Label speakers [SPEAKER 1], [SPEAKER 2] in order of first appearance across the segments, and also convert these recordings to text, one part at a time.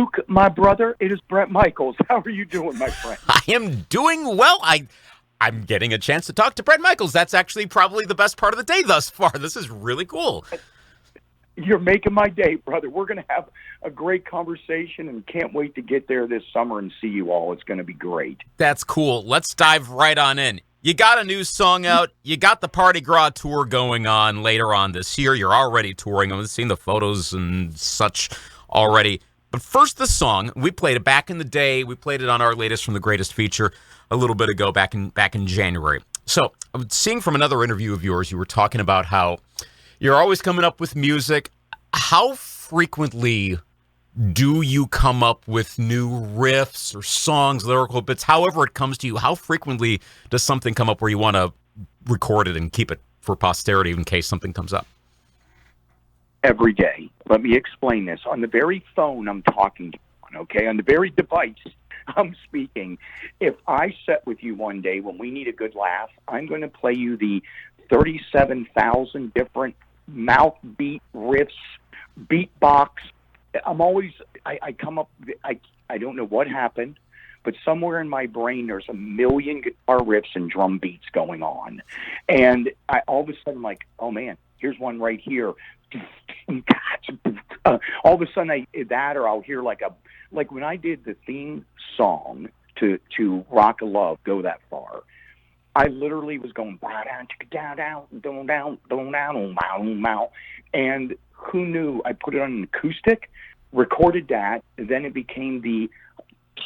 [SPEAKER 1] Luke, my brother, it is Bret Michaels. How are you doing, my friend?
[SPEAKER 2] I am doing well. I'm getting a chance to talk to Bret Michaels. That's actually probably the best part of the day thus far. This is really cool.
[SPEAKER 1] You're making my day, brother. We're going to have a great conversation and can't wait to get there this summer and see you all. It's going to be great.
[SPEAKER 2] That's cool. Let's dive right on in. You got a new song out. You got the Parti-Gras tour going on later on this year. You're already touring. I've seen the photos and such already. But first, the song. We played it back in the day. We played it on our latest From the Greatest feature a little bit ago, back in January. So, I'm seeing from another interview of yours, you were talking about how you're always coming up with music. How frequently do you come up with new riffs or songs, lyrical bits, however it comes to you? How frequently does something come up where you want to record it and keep it for posterity in case something comes up?
[SPEAKER 1] Every day. Let me explain this. On the very phone I'm talking to, okay, on the very device I'm speaking, if I set with you one day when we need a good laugh, I'm going to play you the 37,000 different mouth beat riffs, beatbox. I come up, I don't know what happened, but somewhere in my brain there's a million guitar riffs and drum beats going on. And all of a sudden, like, oh man, here's one right here. All of a sudden or I'll hear like when I did the theme song to Rock of Love, Go That Far, I literally was going down, and who knew? I put it on an acoustic, recorded that, and then it became the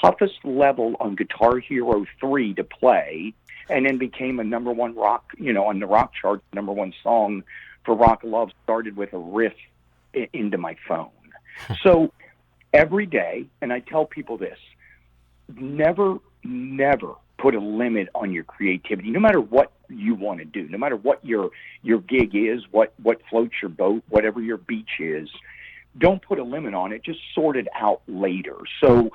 [SPEAKER 1] toughest level on Guitar Hero 3 to play, and then became a number one rock, on the rock chart, number one song for Rock of Love started with a riff into my phone. So every day, and I tell people this, never put a limit on your creativity, no matter what you want to do, no matter what your gig is, what floats your boat, whatever your beach is. Don't put a limit on it. Just sort it out later. So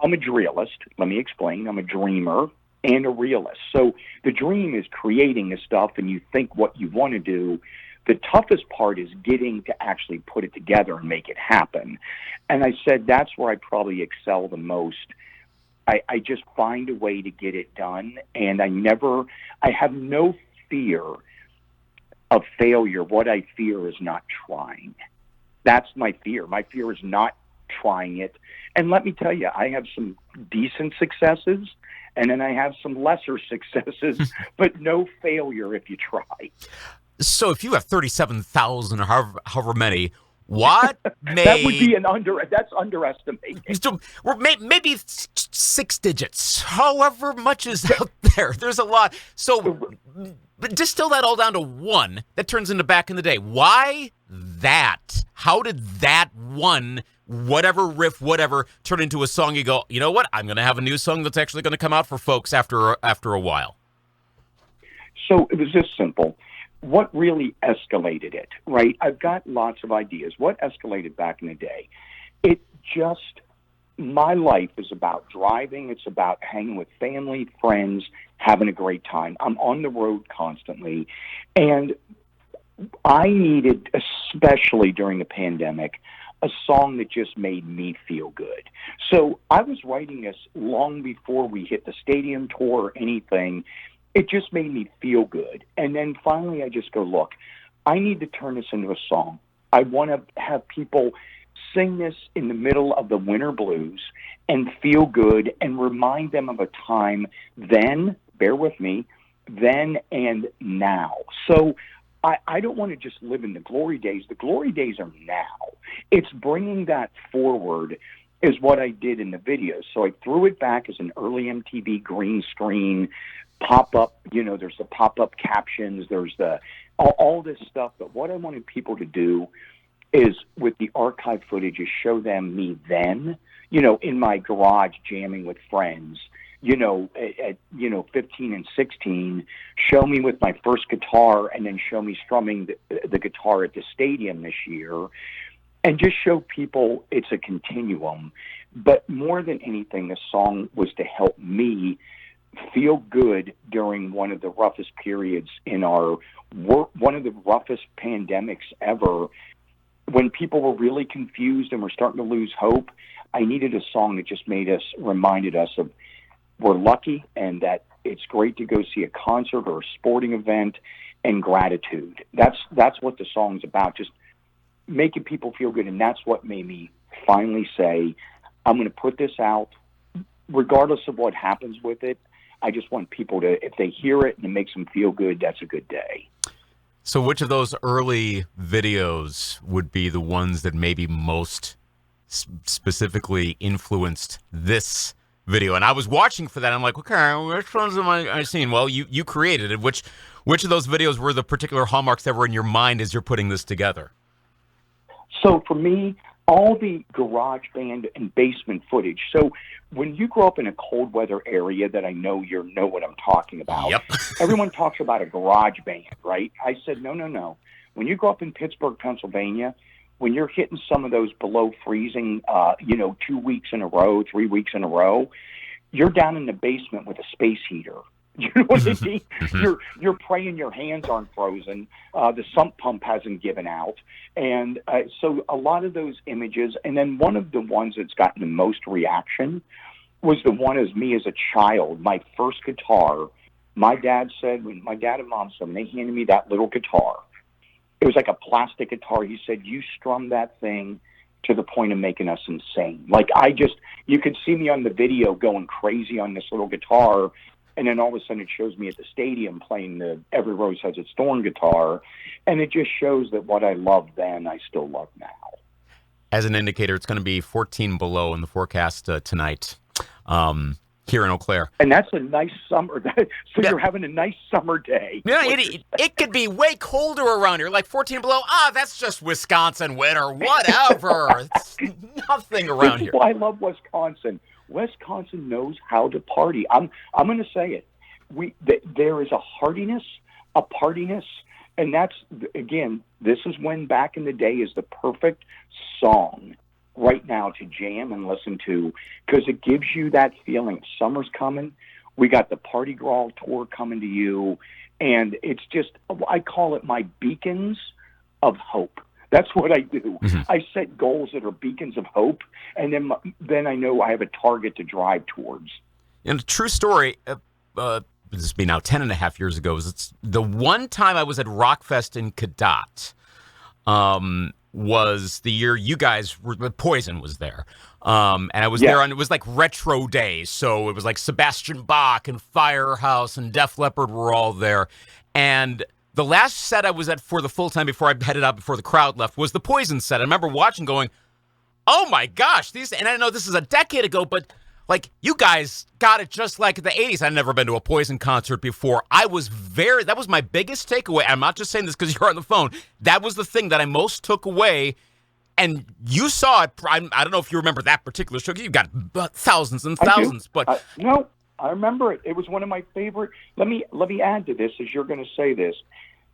[SPEAKER 1] I'm a realist. Let me explain. I'm a dreamer and a realist. So the dream is creating the stuff and you think what you want to do. The toughest part is getting to actually put it together and make it happen. And I said that's where I probably excel the most. I just find a way to get it done, and I have no fear of failure. What I fear is not trying. That's my fear. My fear is not trying it. And let me tell you, I have some decent successes, and then I have some lesser successes, but no failure if you try.
[SPEAKER 2] So if you have 37,000 or however many, what may...
[SPEAKER 1] That would be that's underestimating.
[SPEAKER 2] So, maybe 6 digits, however much is out there. There's a lot. So distill that all down to one. That turns into back in the day. Why that? How did that one, whatever riff, whatever, turn into a song you go, you know what? I'm going to have a new song that's actually going to come out for folks after a while.
[SPEAKER 1] So it was just simple. What really escalated it, right? I've got lots of ideas. What escalated back in the day? My life is about driving. It's about hanging with family, friends, having a great time. I'm on the road constantly. And I needed, especially during the pandemic, a song that just made me feel good. So I was writing this long before we hit the stadium tour or anything. It just made me feel good. And then finally I just go, look, I need to turn this into a song. I want to have people sing this in the middle of the winter blues and feel good and remind them of a time then, bear with me, then and now. So I don't want to just live in the glory days. The glory days are now. It's bringing that forward is what I did in the video. So I threw it back as an early MTV green screen pop-up, there's the pop-up captions, there's all this stuff. But what I wanted people to do is, with the archive footage, is show them me then, in my garage jamming with friends, at 15 and 16, show me with my first guitar, and then show me strumming the guitar at the stadium this year, and just show people it's a continuum. But more than anything, the song was to help me feel good during one of the roughest periods in one of the roughest pandemics ever, when people were really confused and were starting to lose hope. I needed a song that just reminded us of we're lucky and that it's great to go see a concert or a sporting event, and gratitude. That's what the song's about, just making people feel good. And that's what made me finally say, I'm going to put this out regardless of what happens with it. I just want people to, if they hear it and it makes them feel good, that's a good day.
[SPEAKER 2] So which of those early videos would be the ones that maybe most specifically influenced this video? And I was watching for that. I'm like, okay, which ones am I seeing? Well, you created it. Which of those videos were the particular hallmarks that were in your mind as you're putting this together?
[SPEAKER 1] So for me, all the garage band and basement footage. So when you grow up in a cold weather area that I know you know what I'm talking about,
[SPEAKER 2] yep.
[SPEAKER 1] Everyone talks about a garage band, right? I said, no. When you grow up in Pittsburgh, Pennsylvania, when you're hitting some of those below freezing, 2 weeks in a row, 3 weeks in a row, you're down in the basement with a space heater. You know what I mean? You're praying your hands aren't frozen. The sump pump hasn't given out. And so a lot of those images, and then one of the ones that's gotten the most reaction was the one as me as a child, my first guitar. My dad and mom said, when they handed me that little guitar, it was like a plastic guitar. He said, you strum that thing to the point of making us insane. Like you could see me on the video going crazy on this little guitar. And then all of a sudden it shows me at the stadium playing the Every Rose Has Its Thorn guitar. And it just shows that what I loved then, I still love now.
[SPEAKER 2] As an indicator, it's going to be 14 below in the forecast tonight here in Eau Claire.
[SPEAKER 1] And that's a nice summer. So you're having a nice summer day.
[SPEAKER 2] Yeah, it could be way colder around here, like 14 below. That's just Wisconsin winter, whatever. It's nothing around here.
[SPEAKER 1] Well, I love Wisconsin. Wisconsin knows how to party. I'm going to say it. There is a heartiness, a partiness, and that's, again, this is when back in the day is the perfect song right now to jam and listen to, because it gives you that feeling. Summer's coming. We got the Parti-Gras tour coming to you, and it's just, I call it my beacons of hope. That's what I do. Mm-hmm. I set goals that are beacons of hope, and then I know I have a target to drive towards.
[SPEAKER 2] And a true story, this has been now 10 and a half years ago, it's the one time I was at Rockfest in Cadott, was the year you guys were, Poison was there. And I was there on, it was like retro days. So it was like Sebastian Bach and Firehouse and Def Leppard were all there. And the last set I was at for the full time before I headed out before the crowd left was the Poison set. I remember watching going, oh my gosh, and I know this is a decade ago, but like you guys got it just like the 80s. I'd never been to a Poison concert before. That was my biggest takeaway. I'm not just saying this because you're on the phone. That was the thing that I most took away. And you saw it. I don't know if you remember that particular show. You've got thousands and thousands. But
[SPEAKER 1] no, I remember it. It was one of my favorite. Let me add to this as you're going to say this.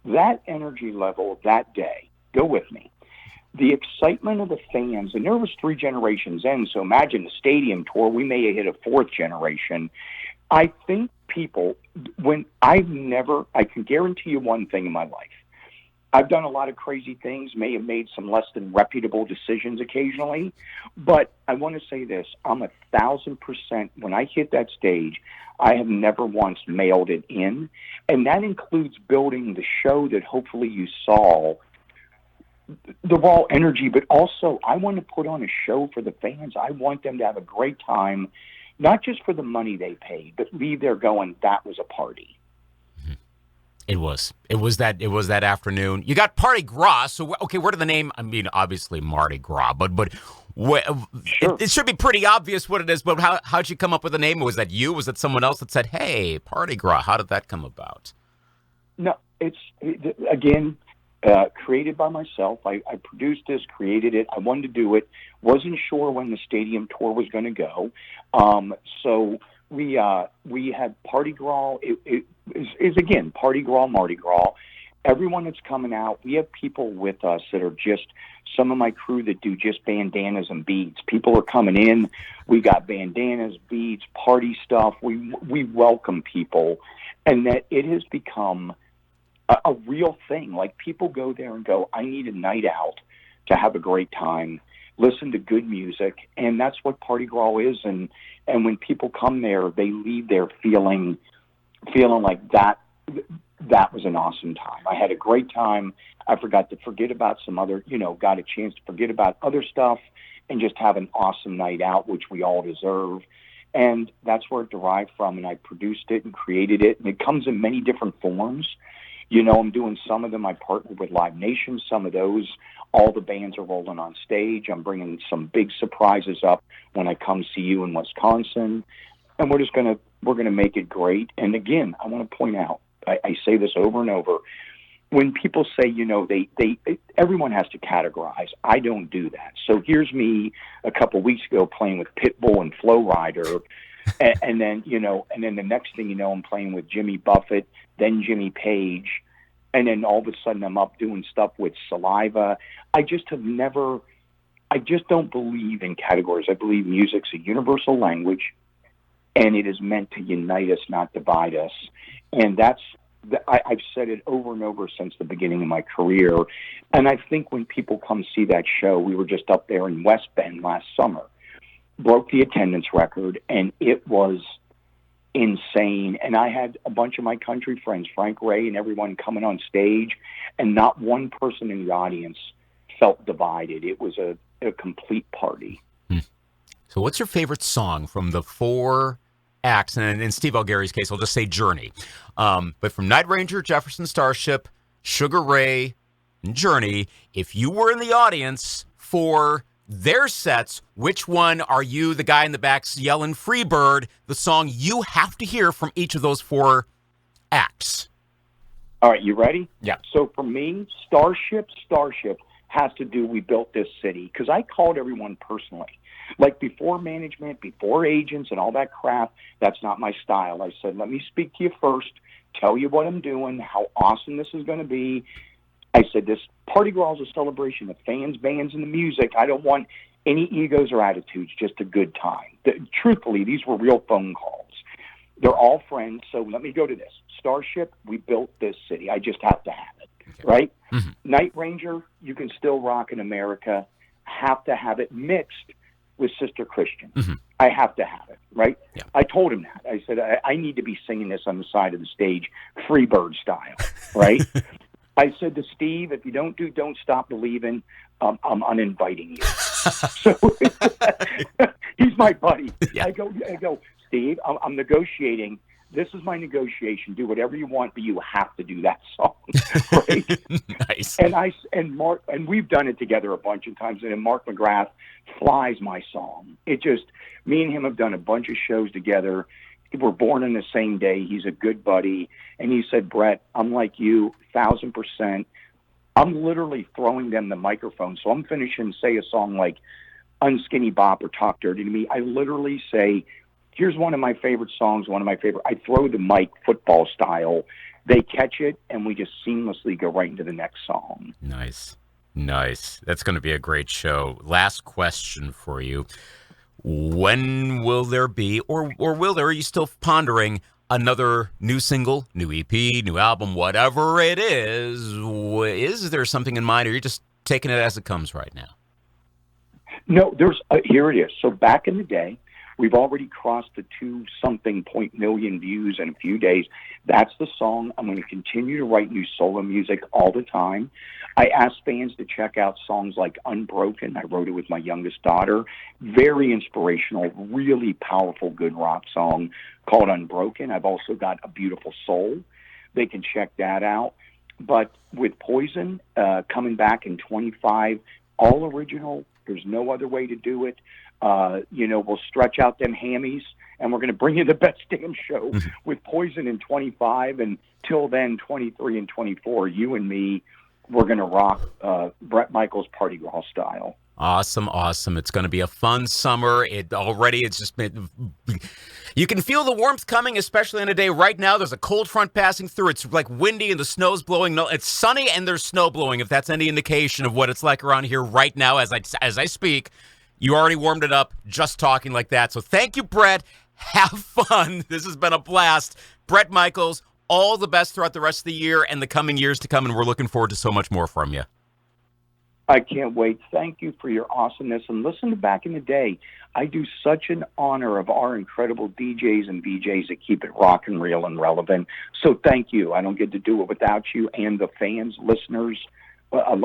[SPEAKER 1] That energy level that day, go with me. The excitement of the fans, and there was 3 generations in, so imagine the stadium tour, we may have hit a 4th generation. I think people, I can guarantee you one thing in my life. I've done a lot of crazy things, may have made some less than reputable decisions occasionally, but I want to say this, I'm 1,000%, when I hit that stage, I have never once mailed it in, and that includes building the show that hopefully you saw, the raw energy, but also I want to put on a show for the fans. I want them to have a great time, not just for the money they paid, but leave there going, that was a party.
[SPEAKER 2] It was that afternoon. You got Parti-Gras. So, okay, where did the name, I mean, obviously Mardi Gras, but
[SPEAKER 1] sure.
[SPEAKER 2] It should be pretty obvious what it is, but how'd you come up with the name? Was that you? Was it someone else that said, hey, Parti-Gras? How did that come about?
[SPEAKER 1] No, again, created by myself. I produced this, created it. I wanted to do it. Wasn't sure when the stadium tour was going to go. So we had Parti-Gras. It is again, Parti-Gras, Mardi Gras. Everyone that's coming out, we have people with us that are just some of my crew that do just bandanas and beads. People are coming in. We got bandanas, beads, party stuff. We welcome people, and that it has become a real thing. Like people go there and go, I need a night out to have a great time. listen to good music, and that's what Parti-Gras is. And when people come there, they leave there feeling like that was an awesome time. I had a great time. I forgot to forget about some other, got a chance to forget about other stuff and just have an awesome night out, which we all deserve. And that's where it derived from, and I produced it and created it, and it comes in many different forms. I'm doing some of them. I partnered with Live Nation. Some of those, all the bands are rolling on stage. I'm bringing some big surprises up when I come see you in Wisconsin, and we're gonna make it great. And again, I want to point out, I say this over and over. When people say, everyone has to categorize. I don't do that. So here's me a couple weeks ago playing with Pitbull and Flo Rida, and then the next thing you know, I'm playing with Jimmy Buffett, then Jimmy Page, and then all of a sudden I'm up doing stuff with Saliva. I just don't believe in categories. I believe music's a universal language, and it is meant to unite us, not divide us. And I've said it over and over since the beginning of my career. And I think when people come see that show, we were just up there in West Bend last summer, broke the attendance record, and it was insane. And I had a bunch of my country friends, Frank Ray and everyone, coming on stage, and not one person in the audience felt divided. It was a complete party.
[SPEAKER 2] So what's your favorite song from the 4 acts? And in Steve Algary's case, I'll just say Journey. But from Night Ranger, Jefferson Starship, Sugar Ray, and Journey, if you were in the audience for their sets, which one are you, the guy in the back yelling Freebird, the song you have to hear from each of those 4 acts?
[SPEAKER 1] All right, you ready?
[SPEAKER 2] Yeah.
[SPEAKER 1] So for me, Starship has to do We Built This City, because I called everyone personally. Like before management, before agents and all that crap, that's not my style. I said, let me speak to you first, tell you what I'm doing, how awesome this is going to be. I said, this Parti-Gras is a celebration of fans, bands, and the music. I don't want any egos or attitudes, just a good time. Truthfully, these were real phone calls. They're all friends, so let me go to this. Starship, We Built This City. I just have to have it, okay. Right? Mm-hmm. Night Ranger, You Can Still Rock in America. Have to have it mixed with Sister Christian. Mm-hmm. I have to have it, right? Yeah. I told him that. I said, I need to be singing this on the side of the stage, Freebird style, right? I said to Steve, if you don't Stop Believing, I'm uninviting you. So he's my buddy. Yeah. I go, Steve, I'm negotiating. This is my negotiation. Do whatever you want, but you have to do that song, right?
[SPEAKER 2] Nice.
[SPEAKER 1] And Mark, and we've done it together a bunch of times. And Mark McGrath flies my song. It just, me and him have done a bunch of shows together. We're born on the same day. He's a good buddy. And he said, Bret, I'm like you, 1,000%. I'm literally throwing them the microphone. So I'm finishing, say, a song like Unskinny Bop or Talk Dirty to Me. I literally say, here's one of my favorite songs, I throw the mic football style. They catch it, and we just seamlessly go right into the next song.
[SPEAKER 2] Nice. That's going to be a great show. Last question for you. When will there be, or will there, are you still pondering another new single, new EP, new album, whatever it is? Is there something in mind, or are you just taking it as it comes right now?
[SPEAKER 1] No, here it is. So back in the day, we've already crossed the 2-something million views in a few days. That's the song. I'm going to continue to write new solo music all the time. I asked fans to check out songs like Unbroken. I wrote it with my youngest daughter. Very inspirational, really powerful, good rock song called Unbroken. I've also got A Beautiful Soul. They can check that out. But with Poison coming back in 25, all original. There's no other way to do it. We'll stretch out them hammies, and we're going to bring you the best damn show with Poison in 25. And till then, 23 and 24, you and me, we're going to rock Bret Michaels Parti-Gras style.
[SPEAKER 2] Awesome. It's going to be a fun summer. It's just been, you can feel the warmth coming, especially on a day right now. There's a cold front passing through. It's like windy and the snow's blowing. No, it's sunny and there's snow blowing. If that's any indication of what it's like around here right now as I speak. You already warmed it up just talking like that. So thank you, Bret. Have fun. This has been a blast. Bret Michaels, all the best throughout the rest of the year and the coming years to come, and we're looking forward to so much more from you.
[SPEAKER 1] I can't wait. Thank you for your awesomeness. And listen to back in the day, I do such an honor of our incredible DJs and VJs that keep it rock and real and relevant. So thank you. I don't get to do it without you and the fans, listeners. I love